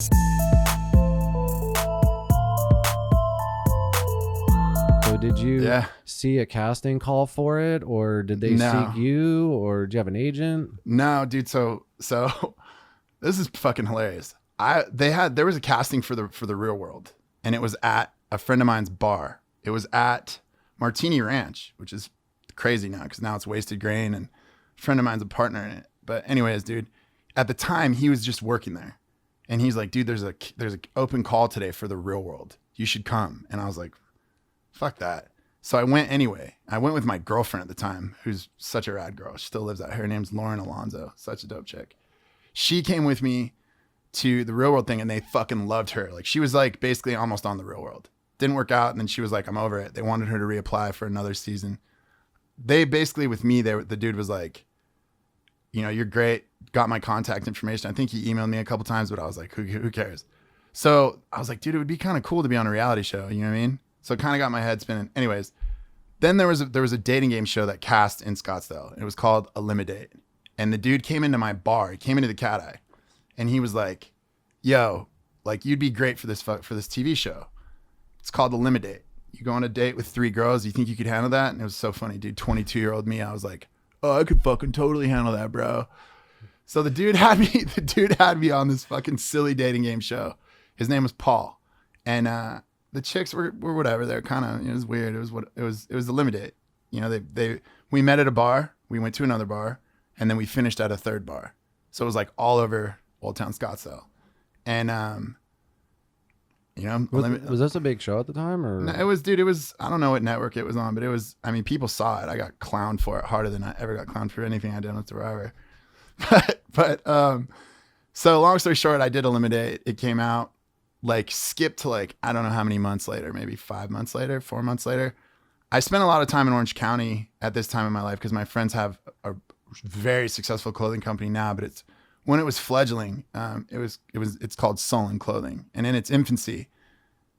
So did you see a casting call for it, or did they seek you, or do you have an agent? No, dude. So this is fucking hilarious. There was a casting for the Real World, and it was at a friend of mine's bar. It was at Martini Ranch, which is crazy now because now it's Wasted Grain, and a friend of mine's a partner in it. But anyways, dude, at the time he was just working there, and he's like, dude, there's an open call today for the Real World. You should come. And I was like, fuck that. So I went anyway. I went with my girlfriend at the time, who's such a rad girl. She still lives out here. Her name's Lauren Alonzo. Such a dope chick. She came with me to the Real World thing, and they fucking loved her. Like, she was like basically almost on the Real World. Didn't work out, and then she was like, I'm over it. They wanted her to reapply for another season. They basically, with me, the dude was like, you know, you're great. Got my contact information. I think he emailed me a couple times, but I was like, who cares? So I was like, dude, it would be kind of cool to be on a reality show. You know what I mean? So it kind of got my head spinning. Anyways, then there was a dating game show that cast in Scottsdale. It was called Eliminate. And the dude came into my bar. He came into the Cat Eye, and he was like, yo, like, you'd be great for this TV show. It's called Eliminate. You go on a date with 3 girls. You think you could handle that? And it was so funny, dude. 22-year-old me, I was like, oh, I could fucking totally handle that, bro. So the dude had me on this fucking silly dating game show. His name was Paul. And the chicks were whatever. They're kind of, it was weird. It was Eliminate. You know, we met at a bar, we went to another bar, and then we finished at a third bar. So it was like all over Old Town Scottsdale. And you know, was this a big show at the time, or? No, it was, I don't know what network it was on, but it was, I mean, people saw it. I got clowned for it harder than I ever got clowned for anything I did on Survivor. But so long story short, I did Eliminate. It came out, like, skipped to, like, I don't know how many months later, maybe 5 months later, 4 months later. I spent a lot of time in Orange County at this time in my life because my friends have a very successful clothing company now, but when it was fledgling, it's called Sullen Clothing. And in its infancy,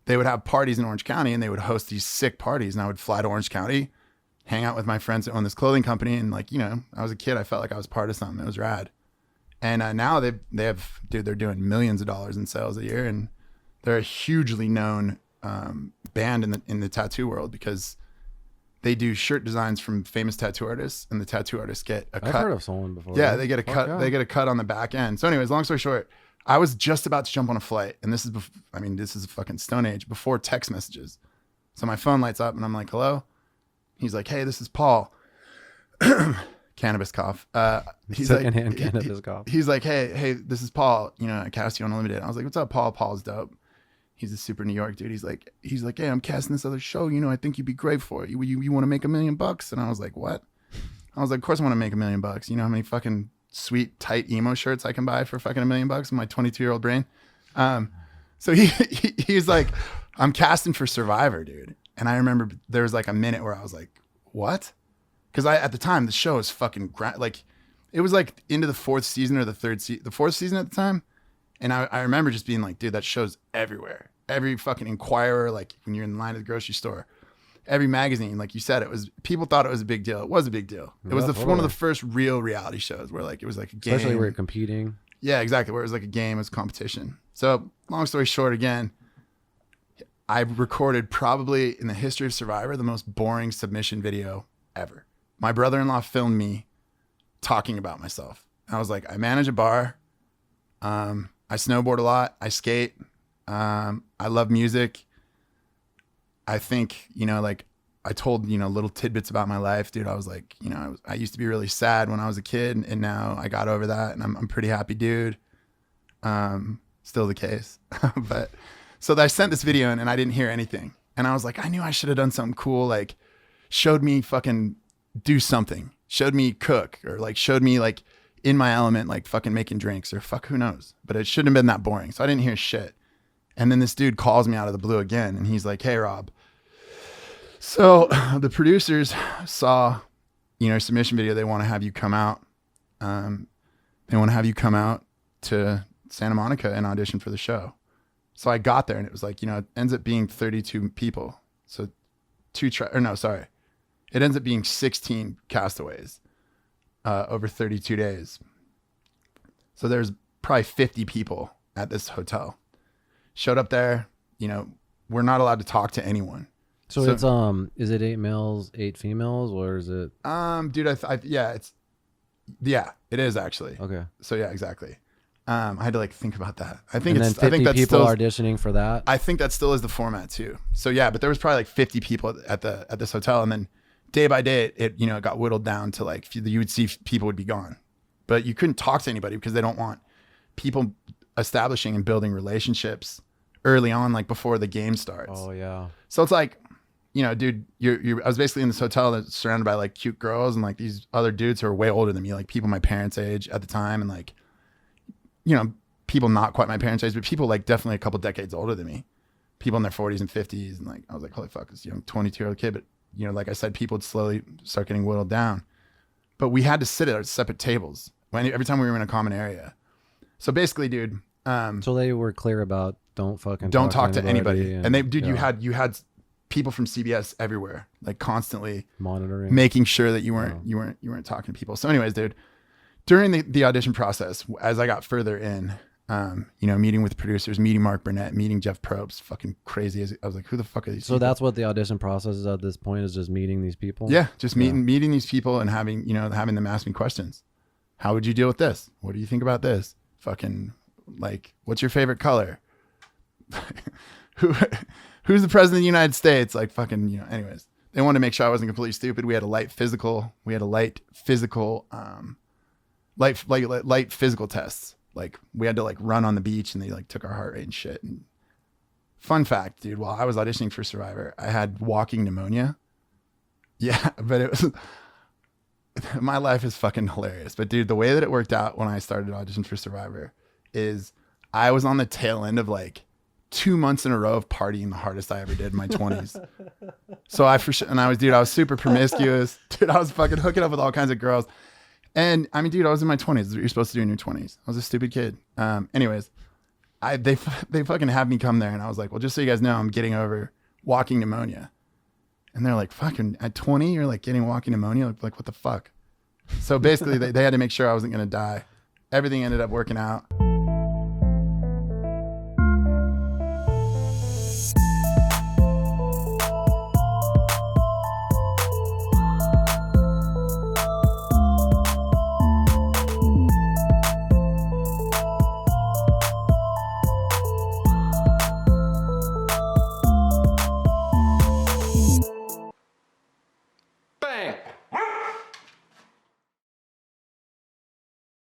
they would have parties in Orange County, and they would host these sick parties. And I would fly to Orange County, hang out with my friends that own this clothing company. And, like, you know, I was a kid. I felt like I was part of something. It was rad. And now they have, dude, they're doing millions of dollars in sales a year. And they're a hugely known band in the tattoo world because they do shirt designs from famous tattoo artists, and the tattoo artists get a cut. I've heard of someone before. Yeah, they get a cut. Yeah. They get a cut on the back end. So anyways, long story short, I was just about to jump on a flight, and this is a fucking Stone Age, before text messages. So my phone lights up, and I'm like, hello? He's like, hey, this is Paul. Cannabis cough. He's Secondhand cannabis cough. He's like, hey, this is Paul. You know, I cast you on Unlimited. I was like, what's up, Paul? Paul's dope. He's a super New York dude. He's like, hey, I'm casting this other show. You know, I think you'd be great for it. You want to make $1 million? And I was like, what? I was like, of course I want to make $1 million. You know how many fucking sweet, tight emo shirts I can buy for fucking $1 million in my 22-year-old brain? So he's like, I'm casting for Survivor, dude. And I remember there was like a minute where I was like, what? Because at the time, the show was fucking, like, it was like into the 4th season or the 4th season at the time. And I remember just being like, dude, that show's everywhere. Every fucking Inquirer, like when you're in line at the grocery store, every magazine, like you said, people thought it was a big deal. It was a big deal. It was one of the first real reality shows where, like, it was like a game. Especially where you're competing. Yeah, exactly. Where it was like a game, it was competition. So long story short, again, I recorded probably in the history of Survivor, the most boring submission video ever. My brother-in-law filmed me talking about myself. I was like, I manage a bar. I snowboard a lot. I skate. I love music. I think, you know, like, I told, you know, little tidbits about my life, dude. I was like, you know, I used to be really sad when I was a kid, and now I got over that, and I'm pretty happy, dude. Still the case. But so I sent this video in, and I didn't hear anything. And I was like, I knew I should have done something cool. Like, showed me fucking do something, showed me cook, or like showed me like in my element, like fucking making drinks, or who knows, but it shouldn't have been that boring. So I didn't hear shit. And then this dude calls me out of the blue again, and he's like, hey, Rob. So the producers saw, you know, submission video. They want to have you come out. They want to have you come out to Santa Monica and audition for the show. So I got there, and it was like, you know, it ends up being 32 people. So it ends up being 16 castaways over 32 days. So there's probably 50 people at this hotel. Showed up there, we're not allowed to talk to anyone. So it's is it 8 males, 8 females, or is it? Dude, it is actually. Okay. So yeah, exactly. I had to like think about that. I think and it's. then 50 I think that's people still auditioning for that. I think that still is the format too. So yeah, but there was probably like 50 people at this hotel, and then day by day, it got whittled down to like you would see people would be gone, but you couldn't talk to anybody because they don't want people establishing and building relationships early on, like before the game starts. Oh yeah. So it's like, dude, I was basically in this hotel that's surrounded by like cute girls and like these other dudes who are way older than me, like people my parents' age at the time, and like, people not quite my parents' age, but people like definitely a couple decades older than me, people in their 40s and 50s, and like I was like, holy fuck, this young 22-year-old kid. But like I said, people would slowly start getting whittled down, but we had to sit at our separate tables every time we were in a common area. So basically, dude, so they were clear about don't talk to anybody. And they, dude, yeah. you had people from CBS everywhere, like constantly monitoring, making sure that you weren't talking to people. So anyways, dude, during the audition process, as I got further in, meeting with producers, meeting Mark Burnett, meeting Jeff Probst, fucking crazy. I was like, who the fuck are these people? That's what the audition process is at this point, is just meeting these people? Yeah, just meeting these people and having them ask me questions. How would you deal with this? What do you think about this? Fucking, like, what's your favorite color? Who's the president of the United States? Like, fucking, anyways. They wanted to make sure I wasn't completely stupid. We had a light physical tests. Like, we had to like run on the beach, and they like took our heart rate and shit. And fun fact, dude, while I was auditioning for Survivor, I had walking pneumonia. Yeah, but it was, my life is fucking hilarious. But dude, the way that it worked out when I started audition for Survivor is I was on the tail end of like 2 months in a row of partying the hardest I ever did in my 20s. So I was super promiscuous. Dude, I was fucking hooking up with all kinds of girls. And I mean, dude, I was in my 20s. That's what you're supposed to do in your 20s. I was a stupid kid. Anyways, they fucking had me come there, and I was like, well, just so you guys know, I'm getting over walking pneumonia. And they're like, fucking at 20, you're like getting walking pneumonia? Like what the fuck? So basically they had to make sure I wasn't going to die. Everything ended up working out.